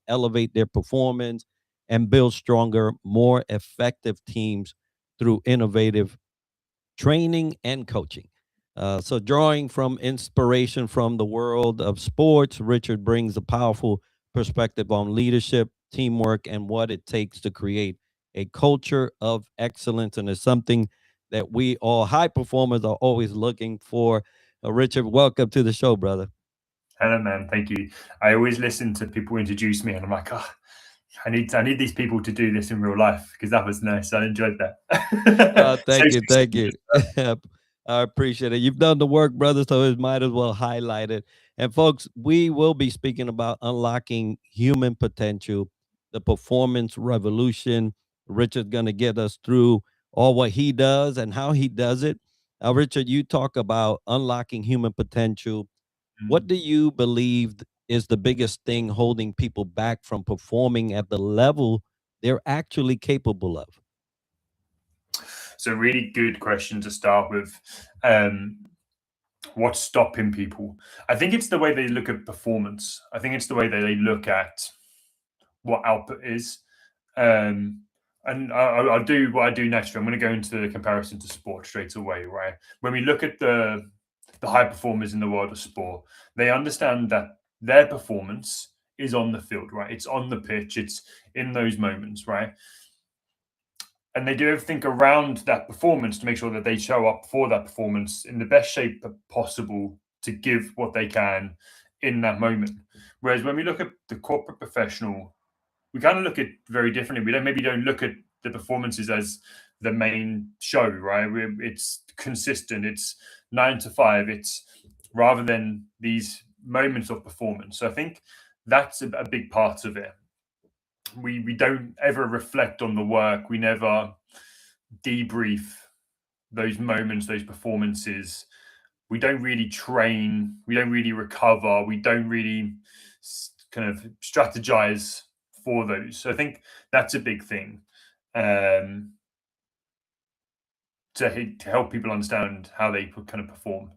elevate their performance, and build stronger, more effective teams through innovative training and coaching. So, drawing from inspiration from the world of sports, Richard brings a powerful perspective on leadership, teamwork, and what it takes to create a culture of excellence. And it's something that we all high performers are always looking for. Richard, welcome to the show, brother. Hello, man. Thank you. I always listen to people introduce me, and I'm like, oh, I need these people to do this in real life because that was nice. I enjoyed that. So Thank you, thank succinct you. as well. I appreciate it. You've done the work, brother, so it might as well highlight it. And folks, we will be speaking about unlocking human potential, the performance revolution. Richard's going to get us through all what he does and how he does it. Richard, you talk about unlocking human potential. What Mm. do you believe is the biggest thing holding people back from performing at the level they're actually capable of? So, really good question to start with. Um, what's stopping people? I think it's the way they look at performance. I think it's the way that they look at what output is. Um, and I'll do what I do naturally. I'm going to go into the comparison to sport straight away, right? When we look at the high performers in the world of sport, they understand that their performance is on the field, right? It's on the pitch. It's in those moments, right? And they do everything around that performance to make sure that they show up for that performance in the best shape possible to give what they can in that moment. Whereas when we look at the corporate professional, we kind of look at very differently. We don't look at the performances as the main show, right? It's consistent. It's 9 to 5. It's rather than these moments of performance. So I think that's a big part of it. We don't ever reflect on the work. We never debrief those moments, those performances. We don't really train. We don't really recover. We don't really kind of strategize for those. So I think that's a big thing, um, to help people understand how they kind of perform.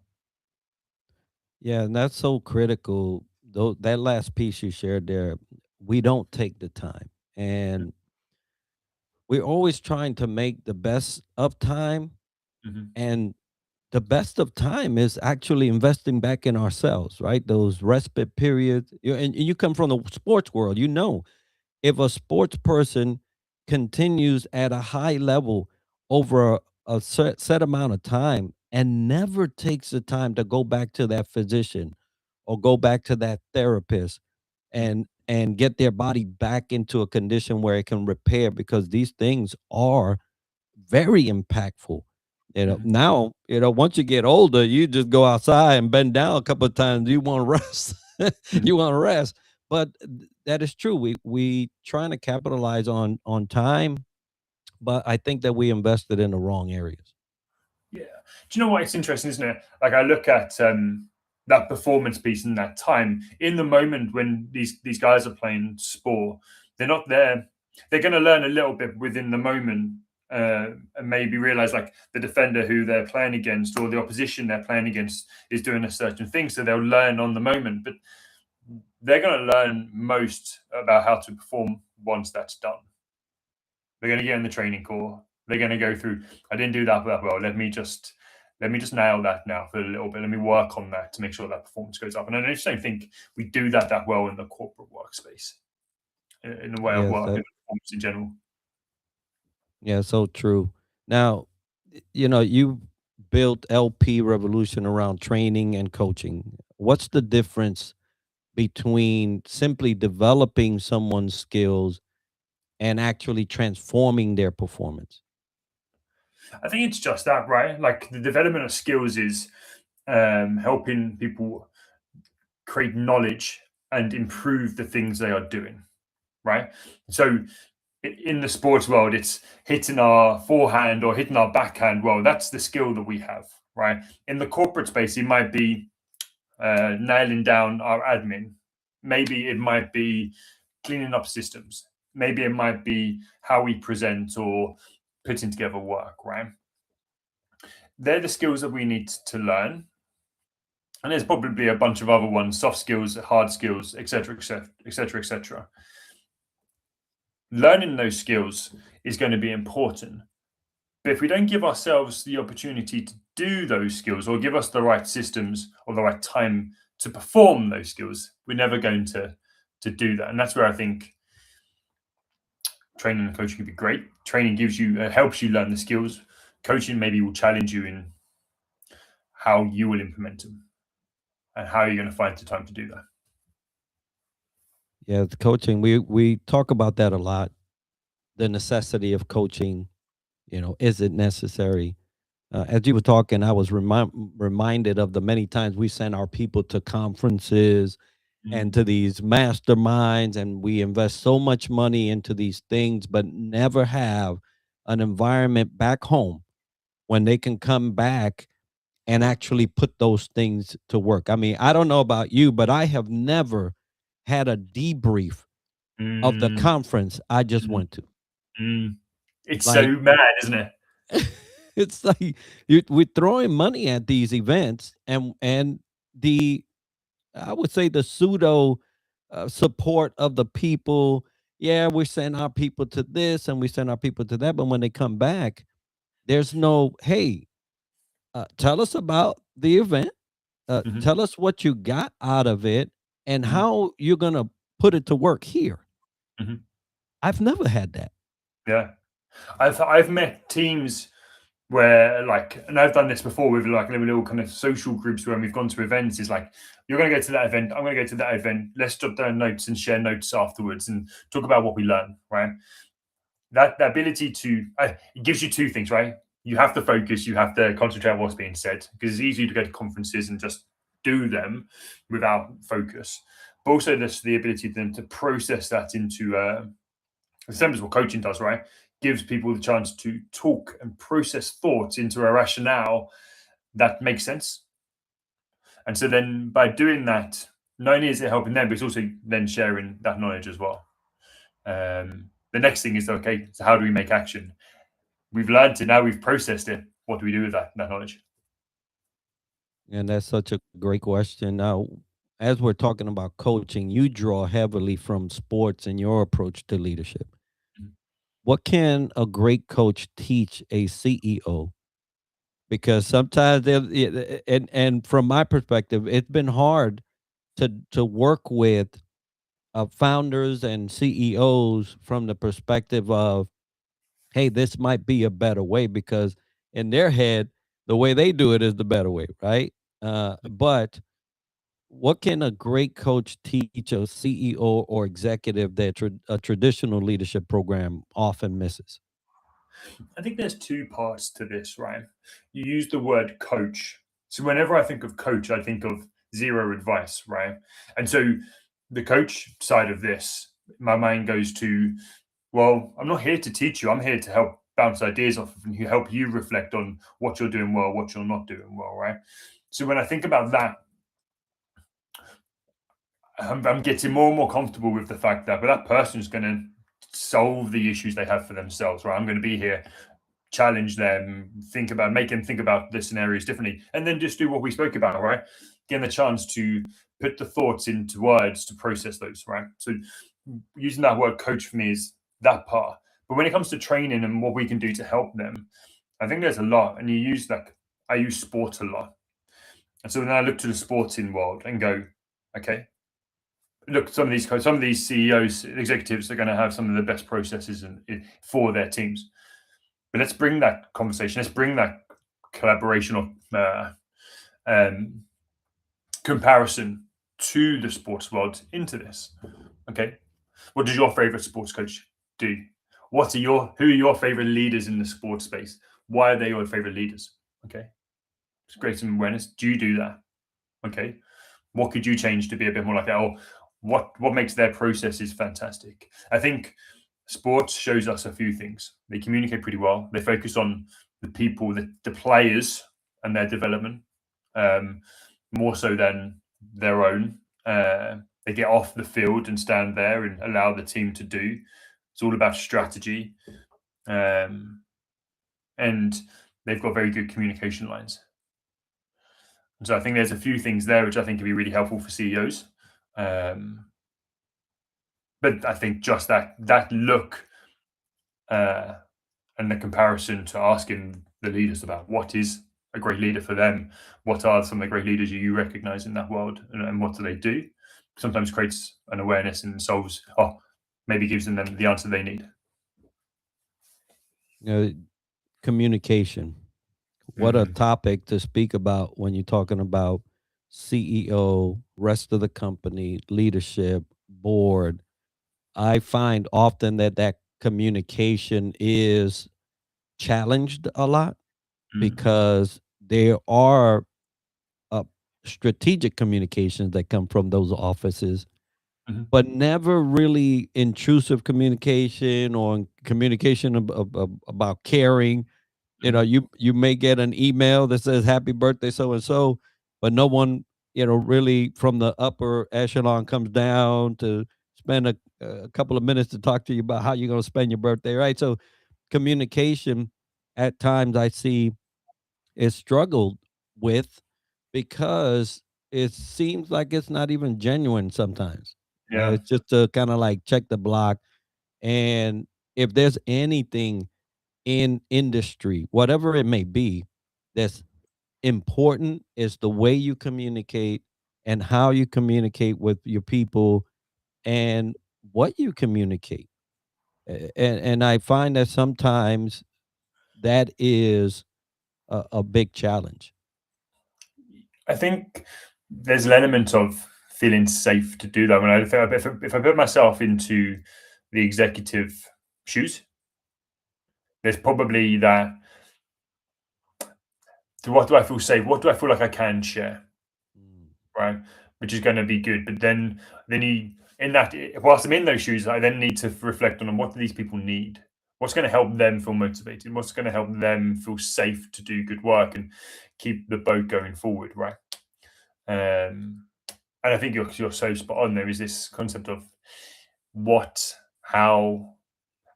Yeah, and that's so critical. Though that last piece you shared there, we don't take the time, and we're always trying to make the best of time. Mhm. And the best of time is actually investing back in ourselves, right? Those respite periods. And you come from the sports world, you know, if a sports person continues at a high level over a set amount of time and never takes the time to go back to that physician or go back to that therapist and get their body back into a condition where it can repair, because these things are very impactful. Mhm. Now, once you get older, you just go outside and bend down a couple of times. You want to rest. Mhm. You want to rest. But that is true. We trying to capitalize on time, but I think that we invested in the wrong areas. Yeah. Do you know what? It's interesting, isn't it? Like I look at that performance piece and that time in the moment when these guys are playing sport. They're not there. They're going to learn a little bit within the moment, and maybe realize like the defender who they're playing against or the opposition they're playing against is doing a certain thing. So they'll learn on the moment, but they're going to learn most about how to perform once that's done. They're going to get in the training core. They're going to go through. I didn't do that well. Let me just nail that now for a little bit. Let me work on that to make sure that performance goes up. And I just don't think we do that well in the corporate workspace, in the way of Yes, work and performance in general. yeah, so true. Now, you built LP Revolution around training and coaching. What's the difference between simply developing someone's skills and actually transforming their performance? I think it's just that, right? Like the development of skills is helping people create knowledge and improve the things they are doing, right? So in the sports world, it's hitting our forehand or hitting our backhand well. That's the skill that we have, right? In the corporate space, it might be nailing down our admin. Maybe it might be cleaning up systems. Maybe it might be how we present or putting together work, right? They're the skills that we need to learn And there's probably a bunch of other ones: soft skills, hard skills, etc., etc., etc., etc. Learning those skills is going to be important. But if we don't give ourselves the opportunity to do those skills, or give us the right systems or the right time to perform those skills, we're never going to do that. And that's where I think training and coaching can be great. Training gives you helps you learn the skills. Coaching maybe will challenge you in how you will implement them and how you're going to find the time to do that. Yeah, the coaching, we talk about that a lot. The necessity of coaching, is it necessary? As you were talking, I was reminded of the many times we send our people to conferences and Mm, to these masterminds, and we invest so much money into these things, but never have an environment back home when they can come back and actually put those things to work. I mean, I don't know about you, but I have never had a debrief of the mm, conference I just mm, went to. mm. It's so Like, mad, isn't it? it's like we're throwing money at these events, and the I would say the pseudo support of the people. Yeah, we send our people to this and we send our people to that, but when they come back, there's no, hey, tell us about the event. Hmm. Tell us what you got out of it and Hmm. how you're gonna put it to work here. Hmm. I've never had that. Yeah, I've met teams where like, and I've done this before with like little kind of social groups when we've gone to events. Is like, you're going to go to that event, I'm going to go to that event. Let's jot down notes and share notes afterwards and talk about what we learn. Right. That the ability to it gives you two things, right? You have to focus, you have to concentrate on what's being said, because it's easy to go to conferences and just do them without focus. But also there's the ability then to process that into the same as what coaching does, right? Gives people the chance to talk and process thoughts into a rationale that makes sense. And so then by doing that, not only is it helping them, but it's also then sharing that knowledge as well. The next thing is, okay, so how do we make action? We've learned it, now we've processed it. What do we do with that knowledge? And that's such a great question. Now, as we're talking about coaching, you draw heavily from sports in your approach to leadership. Mhm. What can a great coach teach a CEO? Because sometimes and from my perspective, it's been hard to work with founders and CEOs from the perspective of, hey, this might be a better way, because in their head, the way they do it is the better way, right? But what can a great coach teach a CEO or executive that a traditional leadership program often misses? I think there's two parts to this, right? You use the word coach. So whenever I think of coach, I think of zero advice, right? And so the coach side of this, my mind goes to, well, I'm not here to teach you. I'm here to help bounce ideas off of and help you reflect on what you're doing well, what you're not doing well, right? So when I think about that, I'm getting more and more comfortable with the fact that, but that person is going to solve the issues they have for themselves, right? I'm going to be here, challenge them, think about, make them think about the scenarios differently, and then just do what we spoke about, right? Getting the chance to put the thoughts into words to process those, right? So using that word coach for me is that part. But when it comes to training and what we can do to help them, I think there's a lot. And you use like, I use sport a lot. And so then I look to the sporting world and go, okay, look, some of these CEOs, executives are going to have some of the best processes for their teams. But let's bring that conversation. Let's bring that collaboration or um, comparison to the sports world into this. Okay, what does your favorite sports coach do? Who are your favorite leaders in the sports space? Why are they your favorite leaders? Okay, it's create some awareness. Do you do that? Okay, what could you change to be a bit more like that? Or what makes their processes fantastic? I think sports shows us a few things. They communicate pretty well. They focus on the people, the players, and their development um, more so than their own. They get off the field and stand there and allow the team to do. It's all about strategy, um, and they've got very good communication lines. So I think there's a few things there which I think can be really helpful for CEOs. Um, but I think just that look uh, and the comparison to asking the leaders about what is a great leader for them, what are some of the great leaders you recognize in that world, and what do they do, sometimes creates an awareness and solves, maybe gives them the answer they need. You know, communication. What a Mm-hmm. topic to speak about when you're talking about CEO, rest of the company, leadership, board. I find often that communication is challenged a lot because there are uh, strategic communications that come from those offices, Mm-hmm. but never really intrusive communication or communication about caring. You know, you may get an email that says happy birthday so and so, but no one, really from the upper echelon comes down to spend a couple of minutes to talk to you about how you're going to spend your birthday, right? So communication at times I see is struggled with because it seems like it's not even genuine sometimes. Yeah. It's just to kind of like check the block. And if there's anything in industry, whatever it may be, that's important is the way you communicate and how you communicate with your people and what you communicate. And I find that sometimes that is a big challenge. I think there's an element of feeling safe to do that. When if I put myself into the executive shoes, there's probably that. What do I feel safe? What do I feel like I can share? Mm. Right, which is going to be good. But then you in that whilst I'm in those shoes, I then need to reflect on what do these people need. What's going to help them feel motivated? What's going to help them feel safe to do good work and keep the boat going forward? Right. And I think you're so spot on. There is this concept of what, how,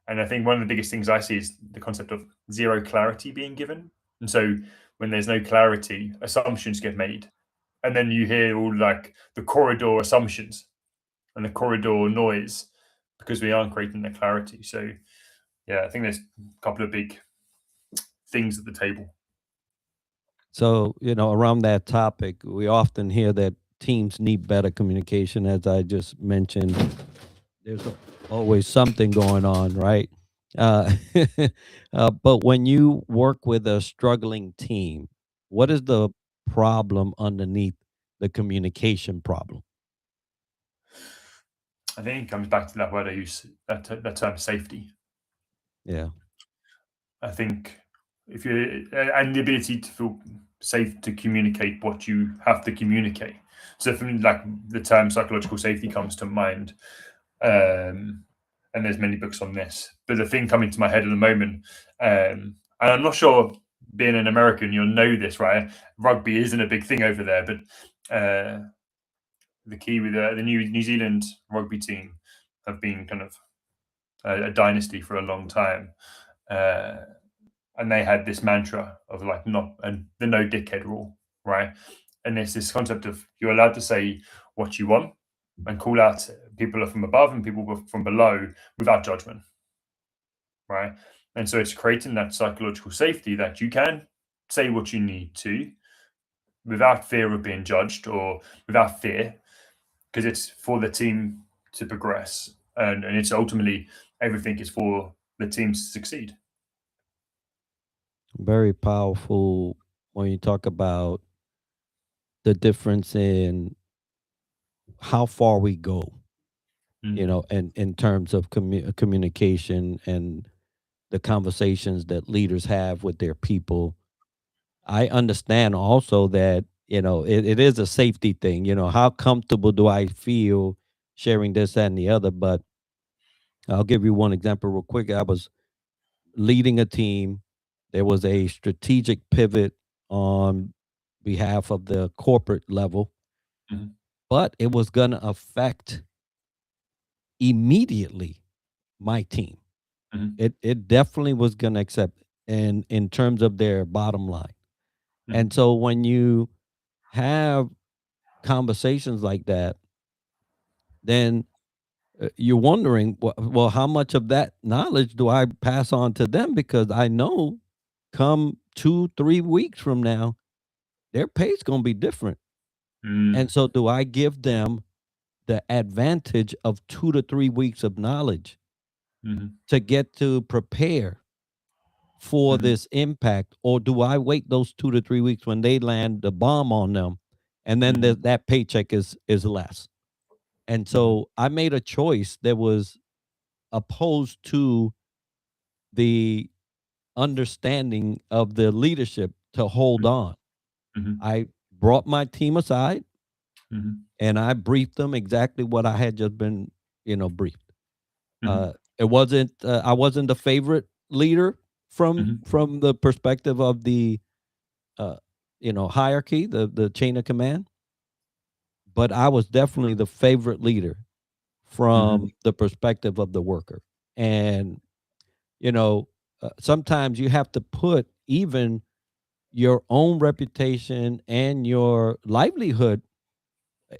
and I think one of the biggest things I see is the concept of zero clarity being given. And so when there's no clarity, assumptions get made, and then you hear all like the corridor assumptions and the corridor noise because we aren't creating the clarity. So yeah, I think there's a couple of big things at the table. So, around that topic, we often hear that teams need better communication. As I just mentioned, there's always something going on, right? Uh, but when you work with a struggling team, what is the problem underneath the communication problem? I think it comes back to that word I use, that term safety. Yeah. I think if you and the ability to feel safe to communicate what you have to communicate. So for me, like the term psychological safety comes to mind, and there's many books on this. But the thing coming to my head at the moment, and I'm not sure, being an American, you'll know this, right? Rugby isn't a big thing over there, but the key with the New Zealand rugby team have been kind of a dynasty for a long time. Uh, and they had this mantra of like not and the no dickhead rule, right? And there's this concept of you're allowed to say what you want and call out people from above and people from below without judgment, right? And so it's creating that psychological safety that you can say what you need to without fear of being judged or without fear, because it's for the team to progress, and it's ultimately everything is for the team to succeed. Very powerful when you talk about the difference in how far we go, Mm, and in terms of communication and the conversations that leaders have with their people. I understand also that, it is a safety thing. How comfortable do I feel sharing this, that, and the other? But I'll give you one example real quick. I was leading a team. There was a strategic pivot on behalf of the corporate level, mhm, but it was going to affect immediately my team. mhm, It definitely was going to accept in terms of their bottom line. And mhm, so when you have conversations like that, then you're wondering, well, how much of that knowledge do I pass on to them? Because I know come 2, 3 weeks from now, their pay's going to be different. And Mm, so, do I give them the advantage of 2 to 3 weeks of knowledge mhm, to get to prepare for mhm, this impact? Or do I wait those 2 to 3 weeks when they land the bomb on them? And then mhm, that paycheck is less. And mhm, so I made a choice that was opposed to the understanding of the leadership to hold on. mhm, I brought my team aside mhm, and I briefed them exactly what I had just been, briefed. mhm, I wasn't the favorite leader mhm, from the perspective of the uh, hierarchy, the chain of command, but I was definitely the favorite leader mhm, from the perspective of the worker. And you know, sometimes you have to put even your own reputation and your livelihood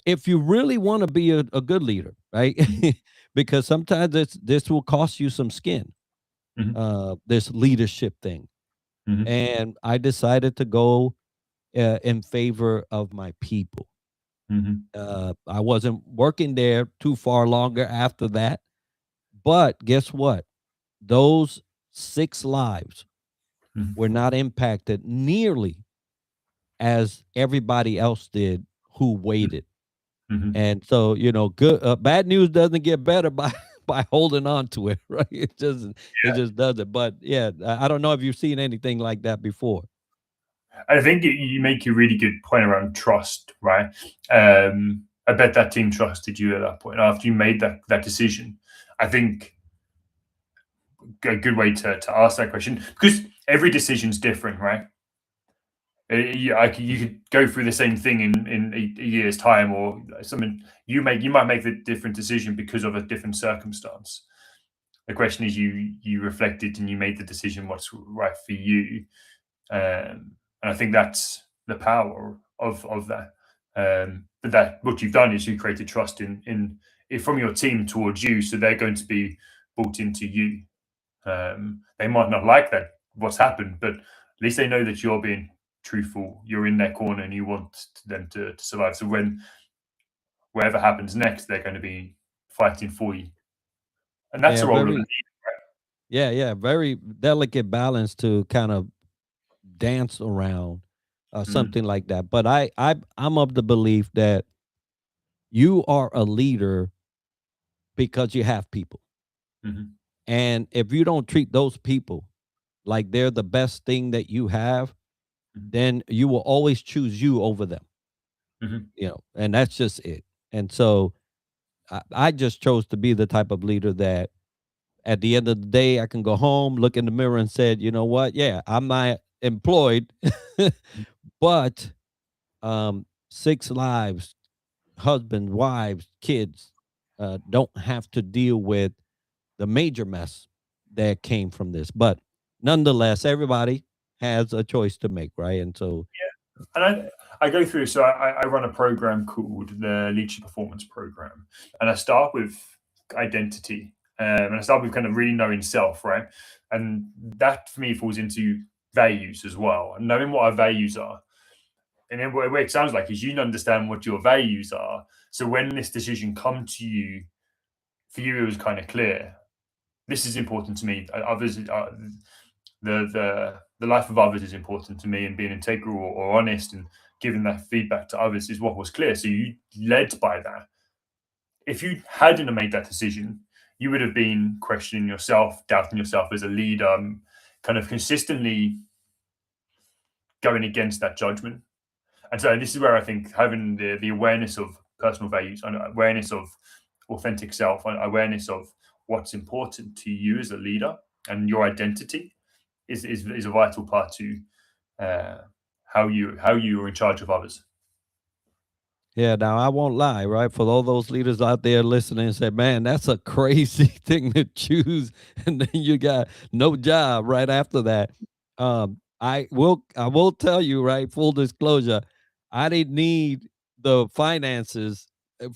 if you really want to be a good leader, right? mhm, Because sometimes this will cost you some skin, mhm, this leadership thing. mhm, And I decided to go in favor of my people. mhm, I wasn't working there too far longer after that. But guess what? Those 6 lives mhm, were not impacted nearly as everybody else did who waited. mhm. And so, good bad news doesn't get better by by holding on to it, right? It just doesn't. But yeah, I don't know if you've seen anything like that before. I think you make a really good point around trust, right? I bet that team trusted you at that point after you made that decision. I think a good way to ask that question because every decision's different, right? You could go through the same thing in a year's time, or something. You might make the different decision because of a different circumstance. The question is, you reflected and you made the decision what's right for you. And I think that's the power of that. But that what you've done is you created trust from your team towards you, so they're going to be bought into you. They might not like that what's happened, but at least they know that you're being truthful. You're in their corner, and you want them to survive. So when whatever happens next, they're going to be fighting for you, and that's Yeah, the role of the very leader. yeah, yeah, very delicate balance to kind of dance around Mm, something like that. But I'm of the belief that you are a leader because you have people. mhm, And if you don't treat those people like they're the best thing that you have, mhm, then you will always choose you over them, mhm, and that's just it. And so I just chose to be the type of leader that at the end of the day, I can go home, look in the mirror and said, you know what? Yeah, I'm not employed, but 6 lives, husbands, wives, kids, don't have to deal with the major mess that came from this. But nonetheless, everybody has a choice to make, right? And so, and I go through. So I run a program called the Leadership Performance Program, and I start with identity, and I start with kind of really knowing self, right? And that for me falls into values as well, and knowing what our values are. And then what it sounds like is you understand what your values are. So when this decision come to you, for you it was kind of clear. This is important to me. Others, the life of others is important to me, and being integral or honest and giving that feedback to others is what was clear. So you led by that. If you hadn't made that decision, you would have been questioning yourself, doubting yourself as a leader, kind of consistently going against that judgment. And so this is where I think having the awareness of personal values and awareness of authentic self and awareness of what's important to you as a leader and your identity is a vital part to uh, how you are in charge of others. yeah, now I won't lie, right? For all those leaders out there listening and say, man, that's a crazy thing to choose. And then you got no job right after that. I will tell you, right? Full disclosure, I didn't need the finances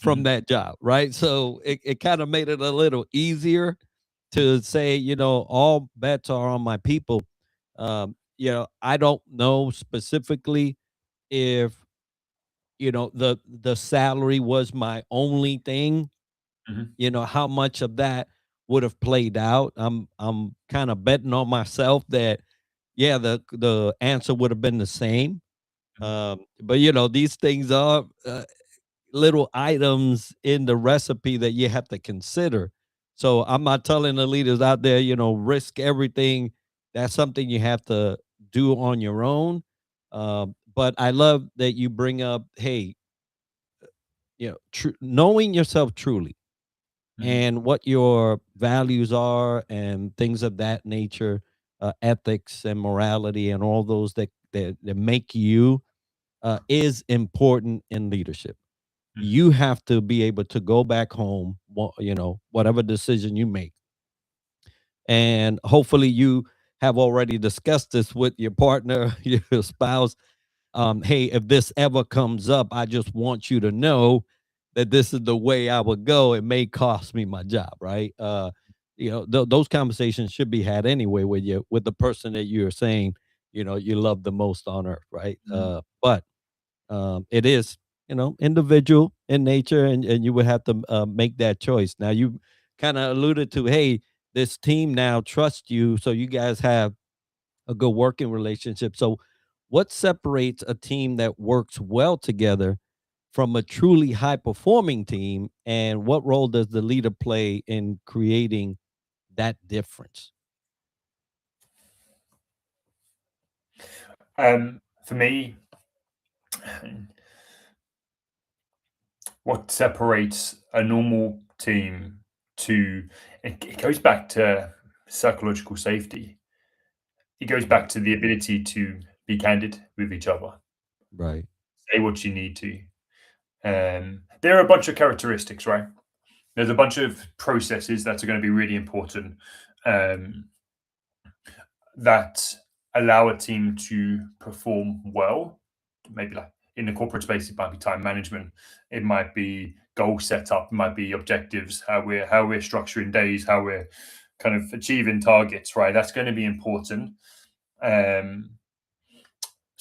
from Mhm. that job, right? So it kind of made it a little easier to say, all bets are on my people. I don't know specifically if the salary was my only thing, Mhm. how much of that would have played out. I'm kind of betting on myself that yeah, the answer would have been the same. Mhm. But these things are little items in the recipe that you have to consider. So I'm not telling the leaders out there, risk everything. That's something you have to do on your own. But I love that you bring up, hey, knowing yourself truly Mhm. and what your values are and things of that nature, ethics and morality and all those that make you is important in leadership. Mhm. You have to be able to go back home, whatever decision you make. And hopefully you have already discussed this with your partner, your spouse. Hey, if this ever comes up, I just want you to know that this is the way I would go. It may cost me my job, right? Those conversations should be had anyway with the person that you're saying, you love the most on earth, right? Mhm. But it is, individual in nature, and you would have to make that choice. Now, you kind of alluded to, hey, this team now trusts you, so you guys have a good working relationship. So, what separates a team that works well together from a truly high performing team, and what role does the leader play in creating that difference? For me, what separates a normal team to it goes back to psychological safety. It goes Mhm. back to the ability to be candid with each other, Right. say what you need to. There are a bunch of characteristics, right? There's a bunch of processes that are going to be really important, um, that allow a team to perform well. Maybe like in the corporate space, it might be time management, it might be goal setup, it might be objectives, how we're structuring days, how we're kind of achieving targets. Right, that's going to be important. Um,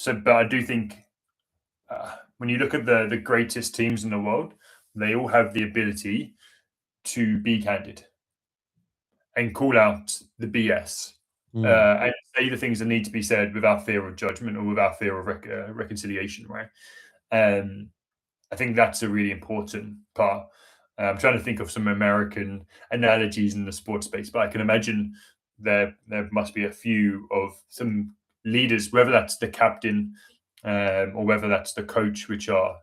but I do think when you look at the greatest teams in the world, they all have the ability to be candid and call out the BS, Mm. and say the things that need to be said without fear of judgment or without fear of reconciliation. Right. Um, I think that's a really important part. I'm trying to think of some American analogies in the sports space, but I can imagine there must be a few of some leaders, whether that's the captain, or whether that's the coach, which are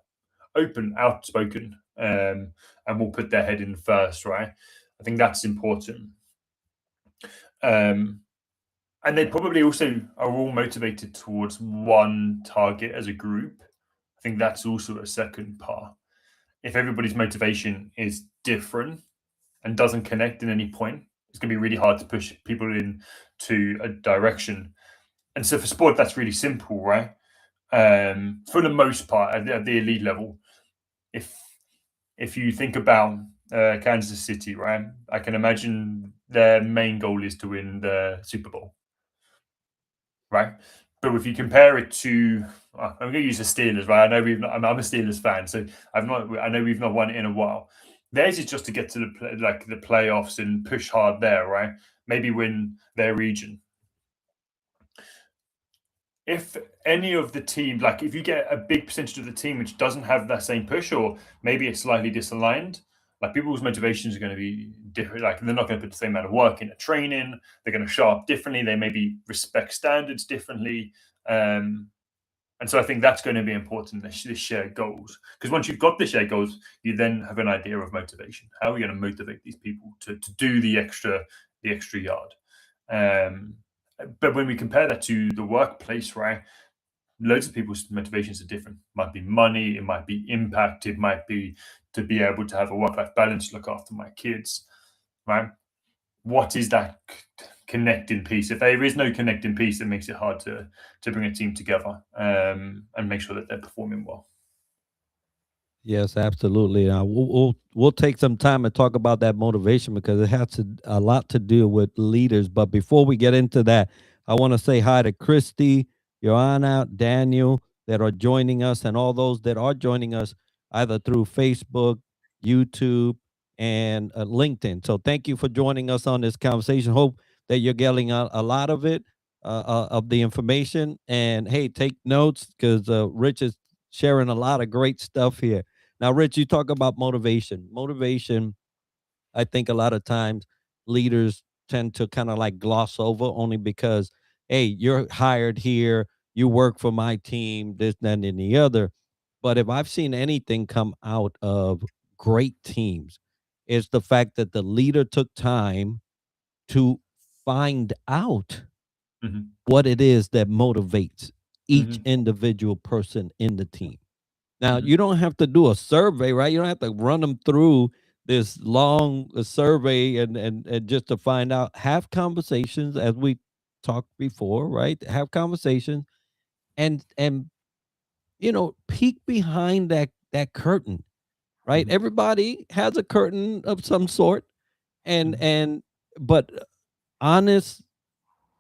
open, outspoken, and will put their head in first. Right. I think that's important. Um, and they probably also are all motivated towards one target as a group. I think that's also a second part. If everybody's motivation is different and doesn't connect in any point, it's going to be really hard to push people in to a direction. And so for sport, that's really simple, right? For the most part, at the elite level, if if you think about Kansas City, right, I can imagine their main goal is to win the Super Bowl, right? But if you compare it to, I'm going to use the Steelers, right? I know we've not, I'm a Steelers fan, so I've not. I know we've not won it in a while. Theirs is just to get to like the playoffs and push hard there, right? Maybe win their region. If any of the teams, like if you get a big percentage of the team which doesn't have that same push, or maybe it's slightly disaligned, like people's motivations are going to be different. Like they're not going to put the same amount of work into training. They're going to show up differently. They maybe respect standards differently. Um, And so I think that's going to be important, the shared goals. Because once you've got the shared goals, you then have an idea of motivation. How are we going to motivate these people to do the extra yard? Um, but when we compare that to the workplace, right, loads of people's motivations are different. It might be money, it might be impact, it might be to be able to have a work-life balance, look after my kids, right? What is that connecting piece. If there is no connecting piece, it makes it hard to bring a team together, and make sure that they're performing well. Yes, absolutely. We'll take some time and talk about that motivation because it has a lot to do with leaders. But before we get into that, I want to say hi to Christy, Joanna, Daniel that are joining us, and all those that are joining us either through Facebook, YouTube, and LinkedIn. So thank you for joining us on this conversation. Hope that you're getting a lot of it, of the information. And hey, take notes because Rich is sharing a lot of great stuff here. Now, Rich, you talk about motivation. Motivation, I think a lot of times leaders tend to kind of like gloss over only because, hey, you're hired here, you work for my team, this, that, and the other. But if I've seen anything come out of great teams, it's the fact that the leader took time to find out Hmm. what it is that motivates each Hmm. individual person in the team. Now, Hmm. you don't have to do a survey, right? You don't have to run them through this long survey and just to find out. Have conversations as we talked before, right? Have conversations and peek behind that curtain, right? Hmm. Everybody has a curtain of some sort and Hmm. and but honest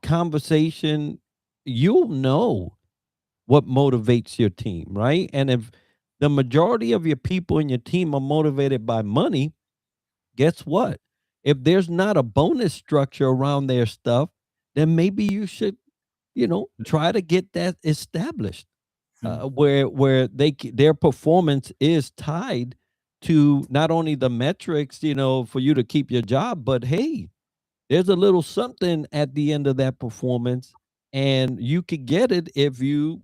conversation, you'll know what motivates your team, right? And if the majority of your people in your team are motivated by money, guess what? If there's not a bonus structure around their stuff, then maybe you should, try to get that established, where their performance is tied to not only the metrics, for you to keep your job, but hey, there's a little something at the end of that performance, and you could get it if you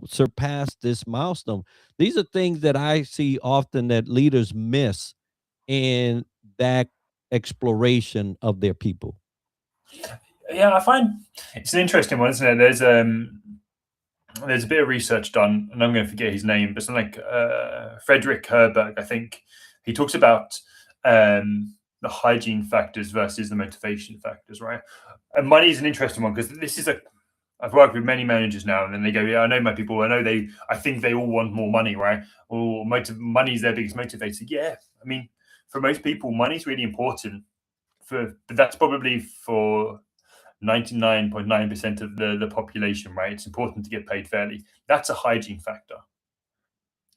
surpass this milestone. These are things that I see often that leaders miss in that exploration of their people. Yeah, I find it's an interesting one, isn't it? There's a bit of research done, and I'm going to forget his name, but something like Frederick Herberg, I think. He talks about the hygiene factors versus the motivation factors, right? And money is an interesting one because this is a. I've worked with many managers now, and then they go, "Yeah, I know my people. I know they. I think they all want more money, right? Or money is their biggest motivator." Yeah, I mean, for most people, money is really important. But that's probably for 99.9% of the population, right? It's important to get paid fairly. That's a hygiene factor.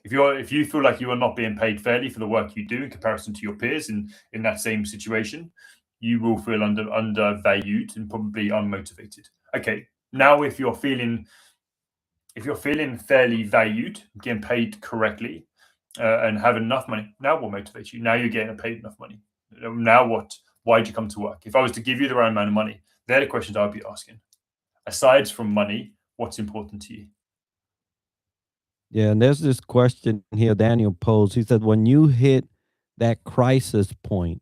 If you feel like you are not being paid fairly for the work you do in comparison to your peers in that same situation, you will feel undervalued and probably unmotivated. Okay, now if you're feeling fairly valued, getting paid correctly, and have enough money, now what motivates you? Now you're getting paid enough money. Now what? Why did you come to work? If I was to give you the right amount of money, they're the questions I'd be asking. Aside from money, what's important to you? Yeah, and there's this question here Daniel posed. He said, when you hit that crisis point,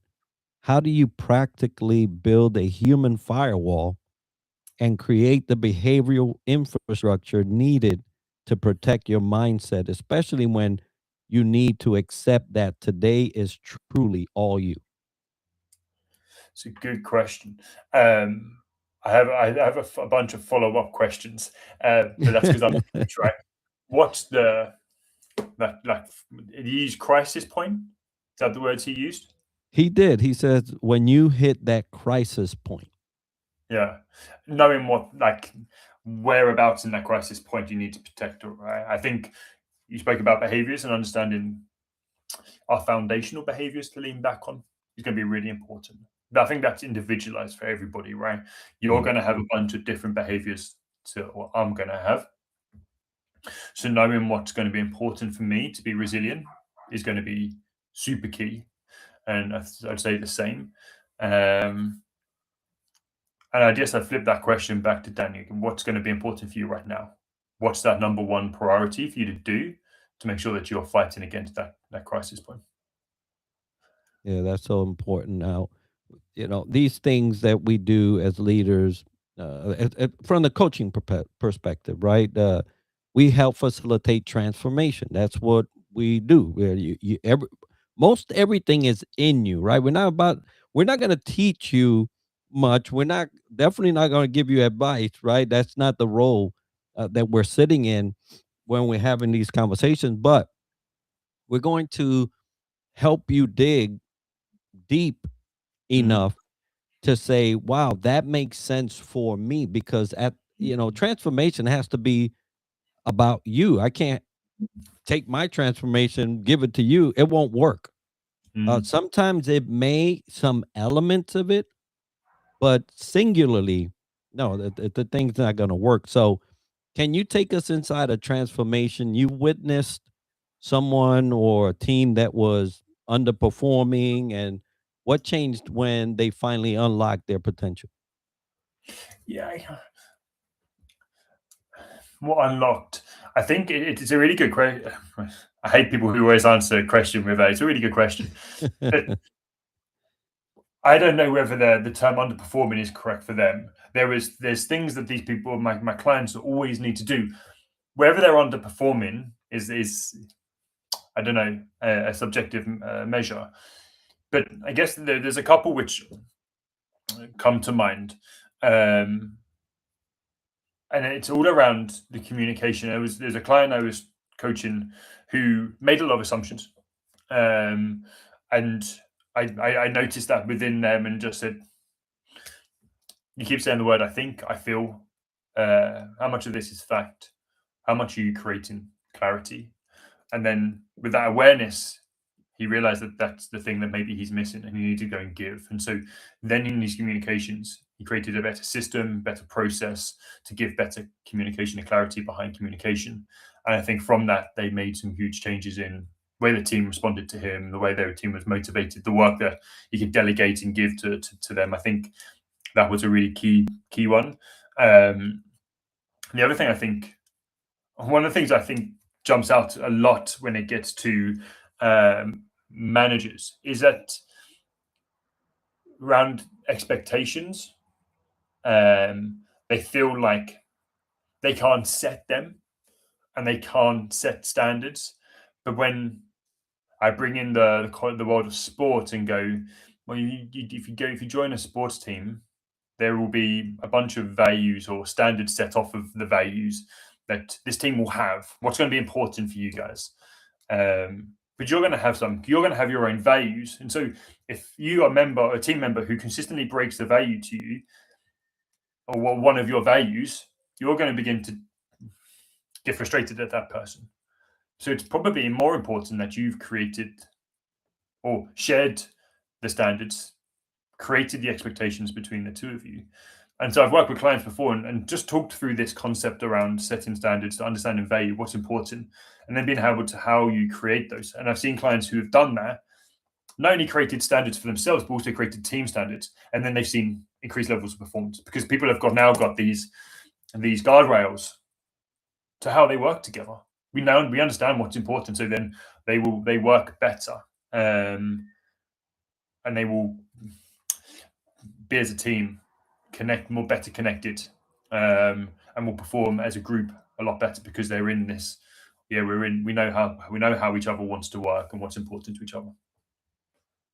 how do you practically build a human firewall and create the behavioral infrastructure needed to protect your mindset, especially when you need to accept that today is truly all you? It's a good question. Um, I have a bunch of follow up questions, but that's because I'm a coach, right? What's the like? Did you use crisis point? Is that the words he used? He did. He says, when you hit that crisis point. Yeah, knowing what whereabouts in that crisis point you need to protect, right? I think you spoke about behaviors and understanding our foundational behaviors to lean back on is going to be really important. But I think that's individualized for everybody, right? You're Yeah. going to have a bunch of different behaviors to what I'm going to have. So knowing what's going to be important for me to be resilient is going to be super key. And I'd say the same. Um, and I guess I flip that question back to Daniel. What's going to be important for you right now? What's that number one priority for you to do to make sure that you're fighting against that crisis point? Yeah, that's so important now. These things that we do as leaders, from the coaching perspective, right? We help facilitate transformation. That's what we do. Where most everything is in you, right? We're not going to teach you much. We're not definitely not going to give you advice, right? That's not the role that we're sitting in when we're having these conversations. But we're going to help you dig deep Mm, enough to say, wow, that makes sense for me because transformation has to be about you. I can't take my transformation, give it to you. It won't work. mm. Sometimes it may, some elements of it, but singularly, no, the thing's not going to work. So, can you take us inside a transformation you witnessed someone or a team that was underperforming and what changed when they finally unlocked their potential? Yeah, what unlocked? I think it's a really good question. I hate people who always answer a question with a. It's a really good question. But I don't know whether the term underperforming is correct for them. There's things that these people, my clients, always need to do. Whether they're underperforming is I don't know, a subjective measure. But I guess there's a couple which come to mind. Um, and it's all around the communication. There's a client I was coaching who made a lot of assumptions, um, and I noticed that within them and just said, "You keep saying the word I think, I feel. How much of this is fact? How much are you creating clarity?" And then with that awareness, he realized that that's the thing that maybe he's missing and he needs to go and give. And so then in these communications, he created a better system, better process to give better communication and clarity behind communication. And I think from that, they made some huge changes in the way the team responded to him, the way their team was motivated, the work that he could delegate and give to them. I think that was a really key one. Um, the other thing I think, one of the things I think jumps out a lot when it gets to managers is that around expectations, they feel like they can't set them and they can't set standards. But when I bring in the world of sport and go, well, if you join a sports team, there will be a bunch of values or standards set off of the values that this team will have. What's going to be important for you guys? But you're going to have you're going to have your own values. And so if you are a team member who consistently breaks the value to you or one of your values, you're going to begin to get frustrated at that person. So it's probably more important that you've created or shared the standards, created the expectations between the two of you. And so I've worked with clients before and just talked through this concept around setting standards to understand and value what's important, and then being able to how you create those. And I've seen clients who have done that, not only created standards for themselves, but also created team standards. And then they've seen increased levels of performance because people have now got these guardrails to how they work together. We understand what's important, so then they work better, and they will be as a team better connected, and will perform as a group a lot better because they're in this. Yeah, we know how each other wants to work and what's important to each other.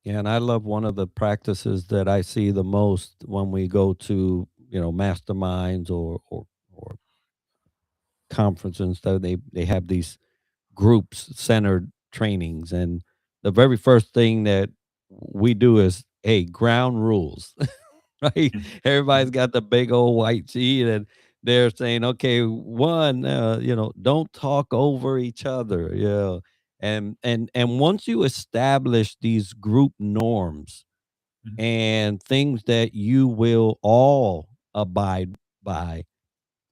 Yeah, and I love one of the practices that I see the most when we go to, masterminds or conferences that they have these groups centered trainings, and the very first thing that we do is, hey, ground rules. Right? Everybody's got the big old white sheet and they're saying, okay, one, don't talk over each other. Yeah. And once you establish these group norms and things that you will all abide by,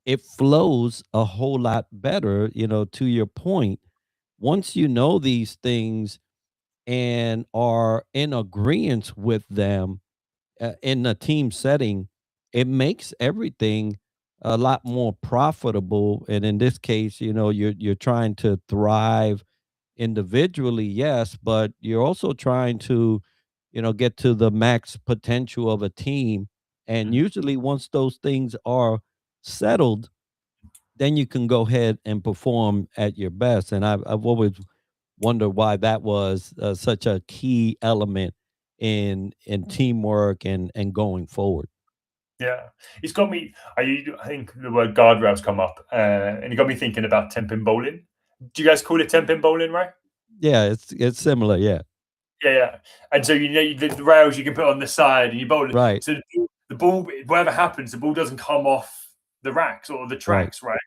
it flows a whole lot better, to your point. Once you know these things and are in agreement with them, in a team setting, it makes everything a lot more profitable. And in this case, you're trying to thrive individually, yes, but you're also trying to, get to the max potential of a team. And usually, once those things are settled, then you can go ahead and perform at your best. And I've always wondered why that was such a key element in teamwork and going forward. Yeah, it's got me. I think the word guardrails come up, and it got me thinking about ten-pin bowling. Do you guys call it ten-pin bowling, right? Yeah, it's similar. Yeah, Yeah, yeah. And so the rails you can put on the side, and you bowl it. right, So the ball, whatever happens, the ball doesn't come off the racks or the right, tracks, right?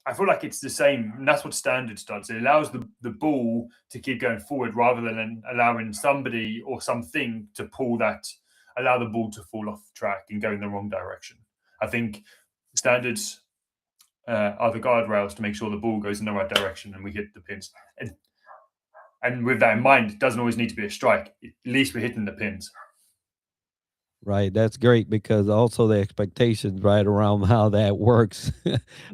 I feel like it's the same, and that's what standards does. It allows the ball to keep going forward rather than allowing somebody or something to allow the ball to fall off the track and go in the wrong direction. I think standards are the guardrails to make sure the ball goes in the right direction and we hit the pins. And with that in mind, it doesn't always need to be a strike. At least we're hitting the pins. right. That's great because also the expectations right around how that works.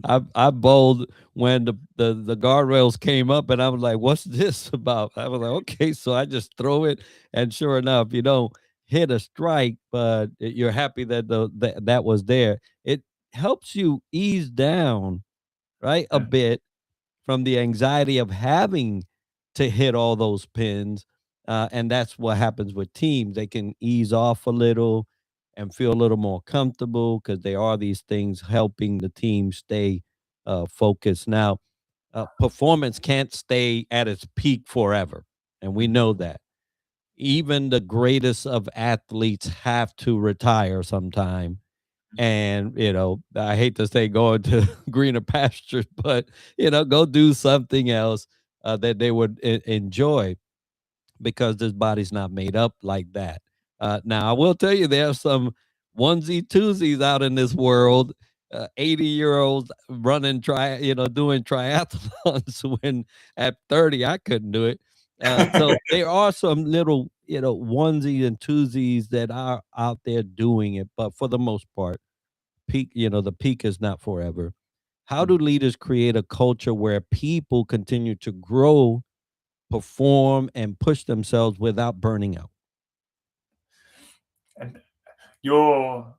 I bowled when the guardrails came up, and I was like, "What's this about?" I was like, "Okay," so I just throw it, and sure enough, you don't hit a strike, but you're happy that that was there. It helps you ease down, right, a Yeah. bit from the anxiety of having to hit all those pins. And that's what happens with teams. They can ease off a little and feel a little more comfortable because there are these things helping the team stay focused. Now, performance can't stay at its peak forever. And we know that. Even the greatest of athletes have to retire sometime, and I hate to say going to greener pastures, but go do something else that they would enjoy, because this body's not made up like that. Now I will tell you, there are some onesie twosies out in this world, 80-year-olds running doing triathlons when at 30 I couldn't do it. So there are some little onesies and twosies that are out there doing it, but for the most part, the peak is not forever. How do leaders create a culture where people continue to grow, perform, and push themselves without burning out? And your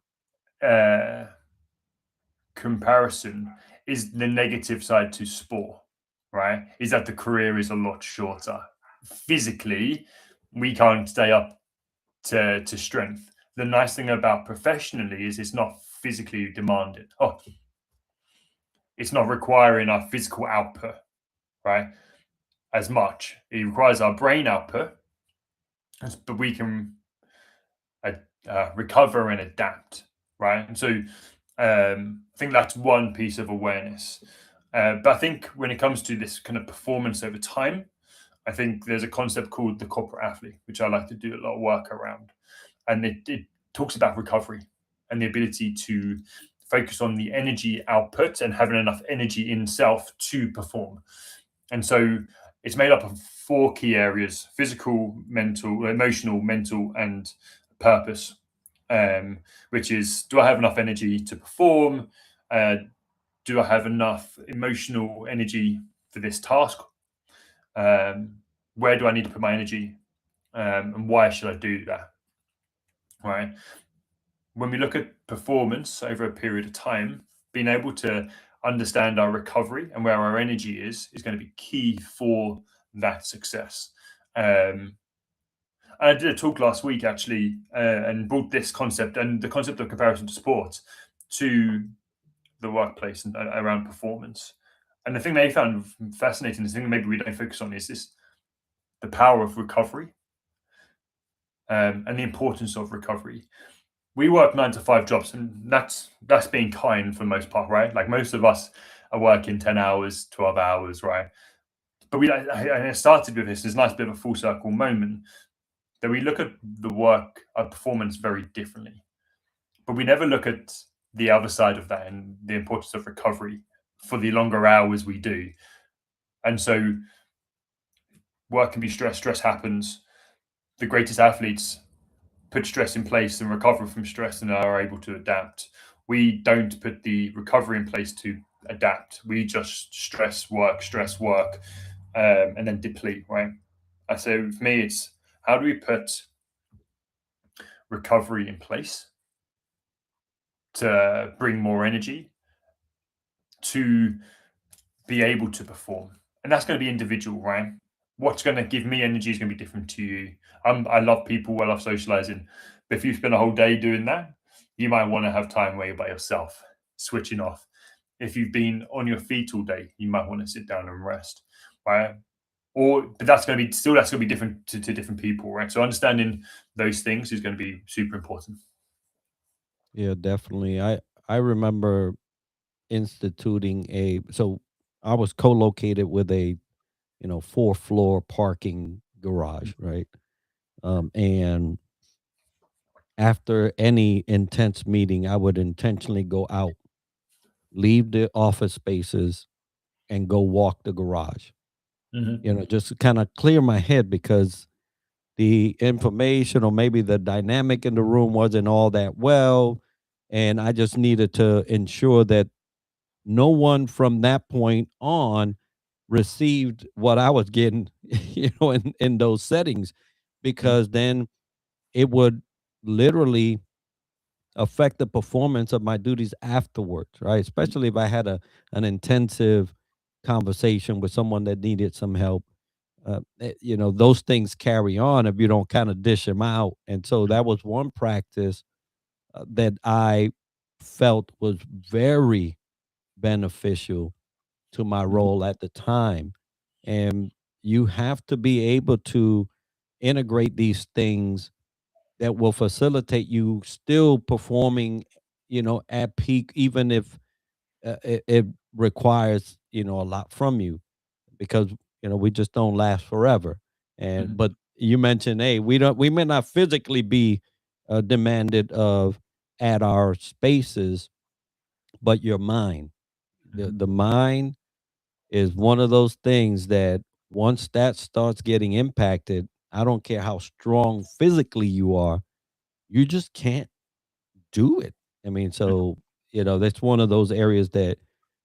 uh, comparison is the negative side to sport, right? Is that the career is a lot shorter. Physically, we can't stay up to strength. The nice thing about professionally is it's not physically demanded. Oh, it's not requiring our physical output, right? As much. It requires our brain output, but we can recover and adapt, right? And so I think that's one piece of awareness. But I think when it comes to this kind of performance over time, I think there's a concept called the corporate athlete, which I like to do a lot of work around. And it talks about recovery and the ability to focus on the energy output and having enough energy in self to perform. And so it's made up of four key areas: physical, mental, emotional, mental, and purpose. Which is, do I have enough energy to perform? Uh, do I have enough emotional energy for this task? Um, where do I need to put my energy? And why should I do that? Right. When we look at performance over a period of time, being able to understand our recovery and where our energy is going to be key for that success. I did a talk last week actually, and brought this concept and the concept of comparison to sport to the workplace and around performance. And the thing they found fascinating, the thing maybe we don't focus on, is this: the power of recovery, and the importance of recovery. We work 9 to 5 jobs, and that's being kind for the most part, right? Like most of us are working 10 hours, 12 hours, right? But I started with this nice bit of a full circle moment that we look at the work, our performance very differently, but we never look at the other side of that and the importance of recovery for the longer hours we do. And so work can be stress, stress happens. The greatest athletes put stress in place and recover from stress and are able to adapt. We don't put the recovery in place to adapt. We just stress work, and then deplete, right? I say with me, it's how do we put recovery in place to bring more energy to be able to perform. And that's going to be individual, right? What's going to give me energy is going to be different to you. I love people, I love socializing. But if you spend a whole day doing that, you might want to have time where you're by yourself, switching off. If you've been on your feet all day, you might want to sit down and rest, right? Or, but that's going to be still, that's going to be different to different people, right? So understanding those things is going to be super important. Yeah, definitely. I remember instituting a so I was co-located with a, four floor parking garage, right? And after any intense meeting, I would intentionally go out, leave the office spaces, and go walk the garage. Mm-hmm. Just to kind of clear my head because the information or maybe the dynamic in the room wasn't all that well, and I just needed to ensure that no one from that point on received what I was getting, in those settings, because then it would literally affect the performance of my duties afterwards, right? Especially if I had an intensive conversation with someone that needed some help. Those things carry on if you don't kind of dish them out. And so that was one practice that I felt was very beneficial to my Mm-hmm. role at the time. And you have to be able to integrate these things that will facilitate you still performing, at peak, even if it requires, a lot from you, because, we just don't last forever. And, Mm-hmm. but you mentioned, hey, we may not physically be demanded of at our spaces, but your mind, the mind is one of those things that once that starts getting impacted, I don't care how strong physically you are, you just can't do it. I mean, so, that's one of those areas that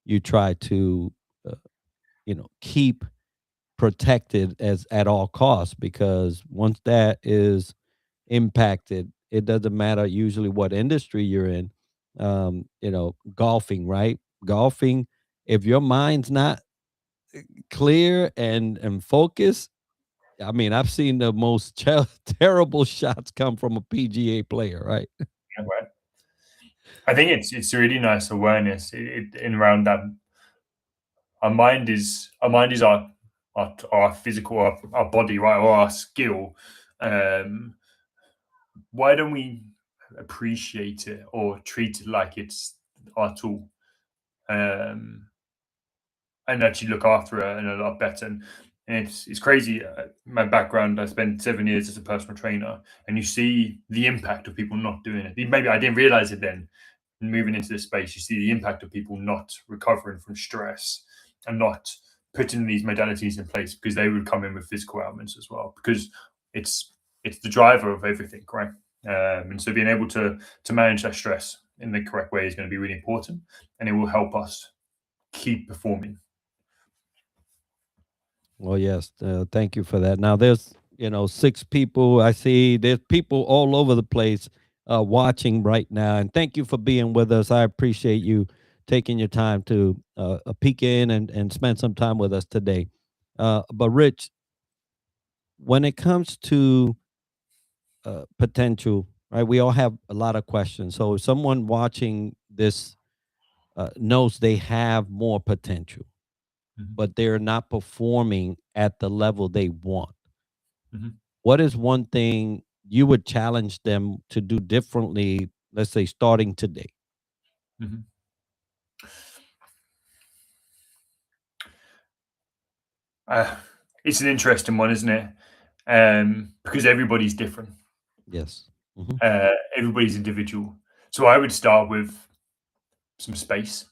you try to, uh, keep protected as at all costs, because once that is impacted, it doesn't matter usually what industry you're in. Golfing, right? Golfing, if your mind's not clear and focused, I mean, I've seen the most terrible shots come from a PGA player, right? Yeah, right. I think it's a really nice awareness in around that. Our mind is our physical, our body, right, or our skill. Um, why don't we appreciate it or treat it like it's our tool? Um, and actually look after it and a lot better. And it's crazy. My background, I spent 7 years as a personal trainer, and you see the impact of people not doing it. Maybe I didn't realize it then. Moving into this space, you see the impact of people not recovering from stress and not putting these modalities in place because they would come in with physical ailments as well. Because it's it's the driver of everything, right? And so being able to manage that stress in the correct way is going to be really important, and it will help us keep performing. Well, yes, thank you for that. Now, there's, six people. I see there's people all over the place watching right now. And thank you for being with us. I appreciate you taking your time to peek in and spend some time with us today. But, Rich, when it comes to potential, right, we all have a lot of questions. So, if someone watching this knows they have more potential, Mhm, but they're not performing at the level they want, mhm, what is one thing you would challenge them to do differently, let's say starting today? mhm. Uh, it's an interesting one, isn't it? Because everybody's different. Yes. Hmm. Everybody's individual. So I would start with some space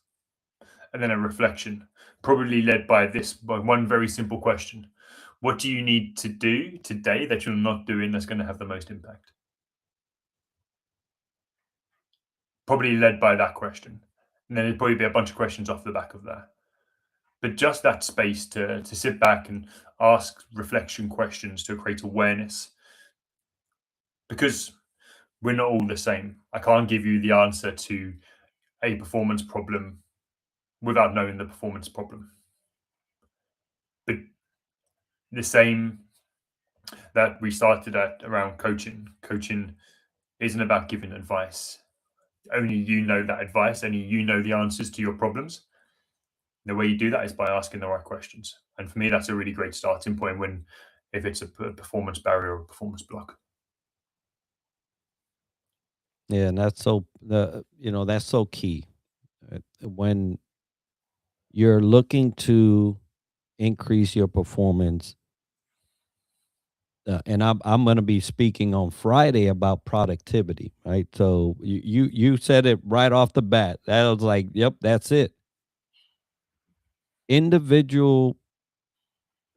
and then a reflection, probably led by this by one very simple question: what do you need to do today that you're not doing that's going to have the most impact? Probably led by that question, and then there'd probably be a bunch of questions off the back of that. But just that space to sit back and ask reflection questions to create awareness, because we're not all the same. I can't give you the answer to a performance problem without knowing the performance problem. But the same that we started at around coaching. Coaching isn't about giving advice. only you know that advice, only you know the answers to your problems. The way you do that is by asking the right questions. And for me, that's a really great starting point when if it's a performance barrier or a performance block. Yeah, and that's so that's so key. When you're looking to increase your performance, and I'm going to be speaking on Friday about productivity, right? So you said it right off the bat. That was like, yep, that's it. Individual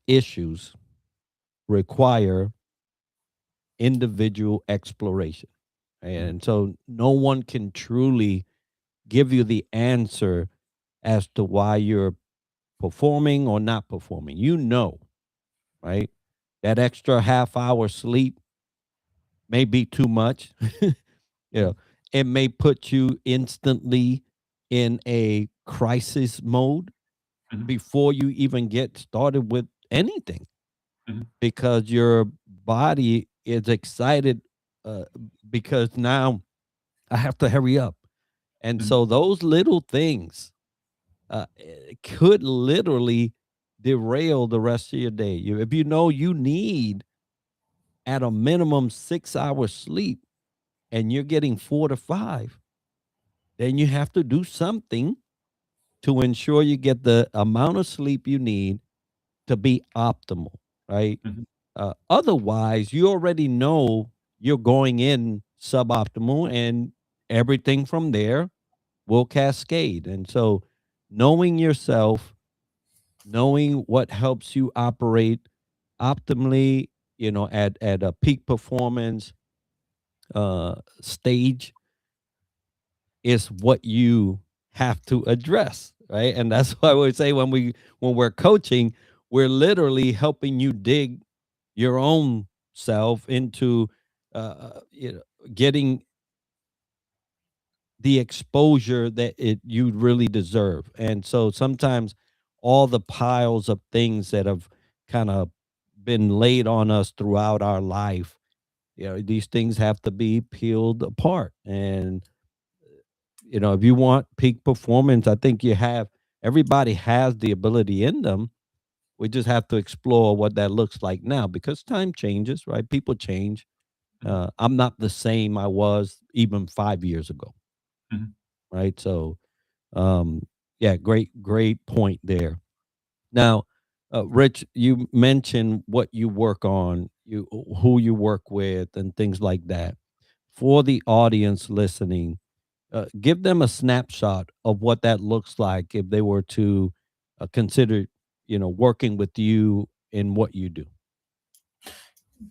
issues require individual exploration, Mhm, and so no one can truly give you the answer as to why you're performing or not performing. Right? That extra half hour sleep may be too much. You mhm, know, it may put you instantly in a crisis mode mhm, before you even get started with anything mhm, because your body is excited uh, because now I have to hurry up. And mhm, so those little things could literally derail the rest of your day. If you know you need at a minimum 6 hours sleep and you're getting 4 to 5, then you have to do something to ensure you get the amount of sleep you need to be optimal, right? mhm, Otherwise, you already know you're going in suboptimal, and everything from there will cascade. And so, knowing yourself, knowing what helps you operate optimally, at a peak performance stage is what you have to address, right? And that's why we say when we're coaching, we're literally helping you dig your own self into getting the exposure that you really deserve. And so sometimes all the piles of things that have kind of been laid on us throughout our life, these things have to be peeled apart. And if you want peak performance, I think everybody has the ability in them. We just have to explore what that looks like now because time changes, right? People change. mhm, I'm not the same I was even 5 years ago, mhm. right? So, yeah, great point there. Now, Rich, you mentioned what you work on, who you work with, and things like that. For the audience listening, give them a snapshot of what that looks like if they were to consider, working with you in what you do.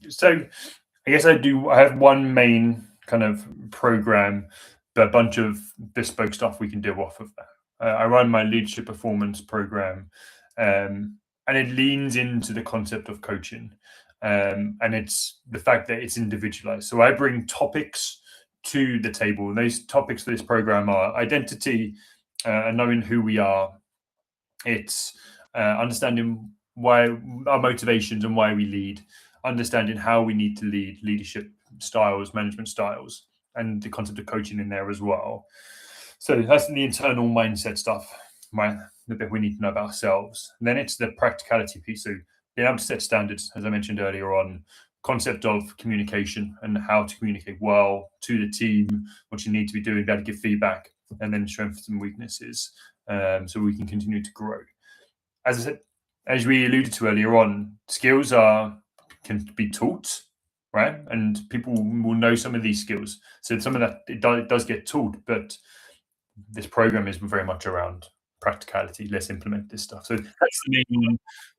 So I guess I do. I have one main kind of program, but a bunch of bespoke stuff we can do off of that. I run my leadership performance program, and it leans into the concept of coaching, and it's the fact that it's individualized. So I bring topics to the table, and those topics for this program are identity, and knowing who we are. It's understanding why our motivations and why we lead, understanding how we need to lead, leadership styles, management styles, and the concept of coaching in there as well. So that's the internal mindset stuff, right? That we need to know about ourselves. And then it's the practicality piece. So being able to set standards, as I mentioned earlier on, concept of communication and how to communicate well to the team, what you need to be doing, be able to give feedback, and then strengths and weaknesses, so we can continue to grow. As I said, as we alluded to earlier on, skills are can be taught, right? And people will know some of these skills. So some of that it does get taught, but this program is very much around practicality. Let's implement this stuff. So that's the main one.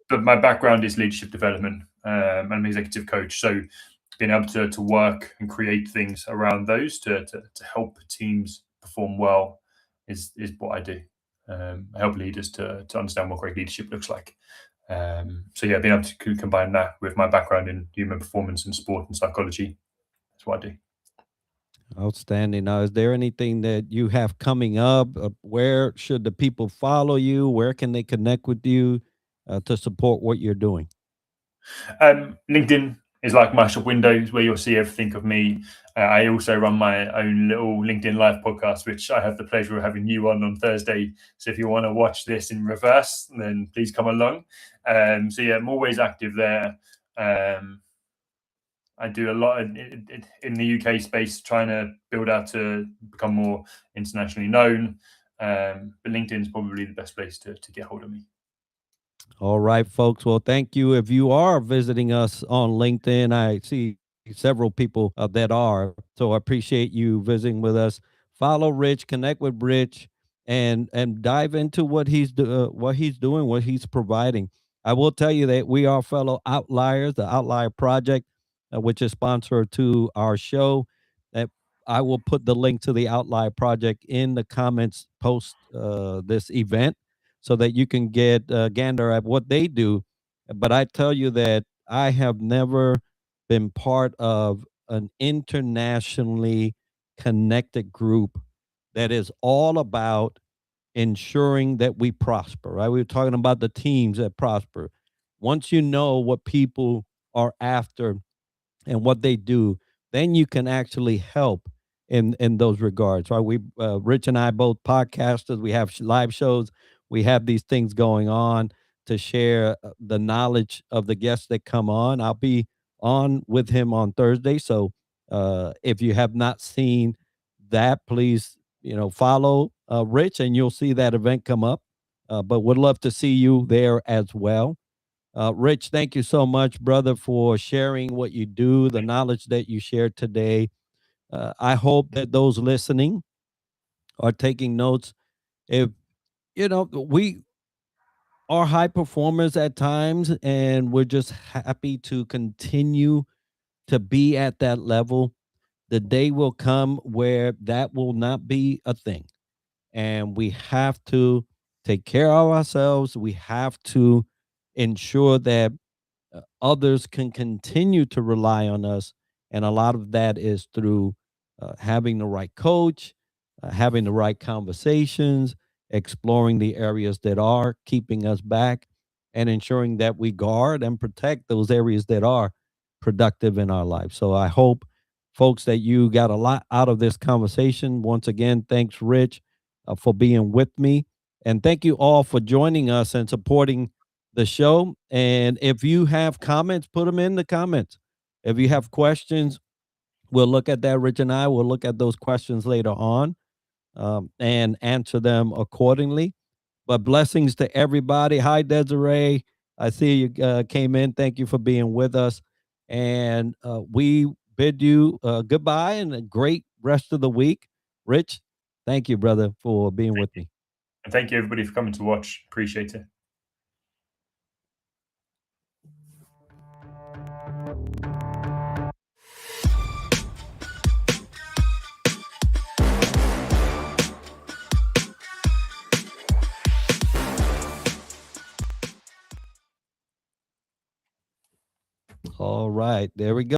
But my background is leadership development. I'm an executive coach, so being able to work and create things around those to help teams perform well is what I do. I help leaders to understand what great leadership looks like. So yeah, being able to combine that with my background in human performance and sport and psychology, that's what I do. Outstanding. Now, is there anything that you have coming up? Where should the people follow you? Where can they connect with you to support what you're doing? LinkedIn. is like my shop windows where you'll see everything of me. I also run my own little LinkedIn Live podcast, which I have the pleasure of having you on Thursday. So if you want to watch this in reverse, then please come along. So yeah, I'm always active there. Um, I do a lot in the UK space, trying to build out to become more internationally known. But LinkedIn is probably the best place to get hold of me. All right, folks. Well, thank you. If you are visiting us on LinkedIn, I see several people that are. So I appreciate you visiting with us. Follow Rich, connect with Rich, and dive into what he's doing, what he's providing. I will tell you that we are fellow outliers, the Outlier Project, which is sponsor to our show. That I will put the link to the Outlier Project in the comments post this event so that you can get a gander at what they do. But I tell you that I have never been part of an internationally connected group that is all about ensuring that we prosper, right? We were talking about the teams that prosper. Once you know what people are after and what they do, then you can actually help in those regards. Right? We Rich and I both podcasters. We have live shows. We have these things going on to share the knowledge of the guests that come on. I'll be on with him on Thursday. So if you have not seen that, please follow Rich, and you'll see that event come up. But would love to see you there as well. Rich, thank you so much, brother, for sharing what you do, the knowledge that you shared today. I hope that those listening are taking notes. If we are high performers at times, and we're just happy to continue to be at that level. The day will come where that will not be a thing, and we have to take care of ourselves. We have to ensure that others can continue to rely on us. And a lot of that is through having the right coach, having the right conversations, exploring the areas that are keeping us back, and ensuring that we guard and protect those areas that are productive in our life. So I hope, folks, that you got a lot out of this conversation. Once again, thanks, Rich, for being with me. And thank you all for joining us and supporting the show. And if you have comments, put them in the comments. If you have questions, we'll look at that. Rich and I will look at those questions later on and answer them accordingly. But blessings to everybody. Hi, Desiree. I see you came in. Thank you for being with us. And we bid you goodbye and a great rest of the week. Rich, thank you, brother, for being with me. And thank you, everybody, for coming to watch. Appreciate it. All right. There we go.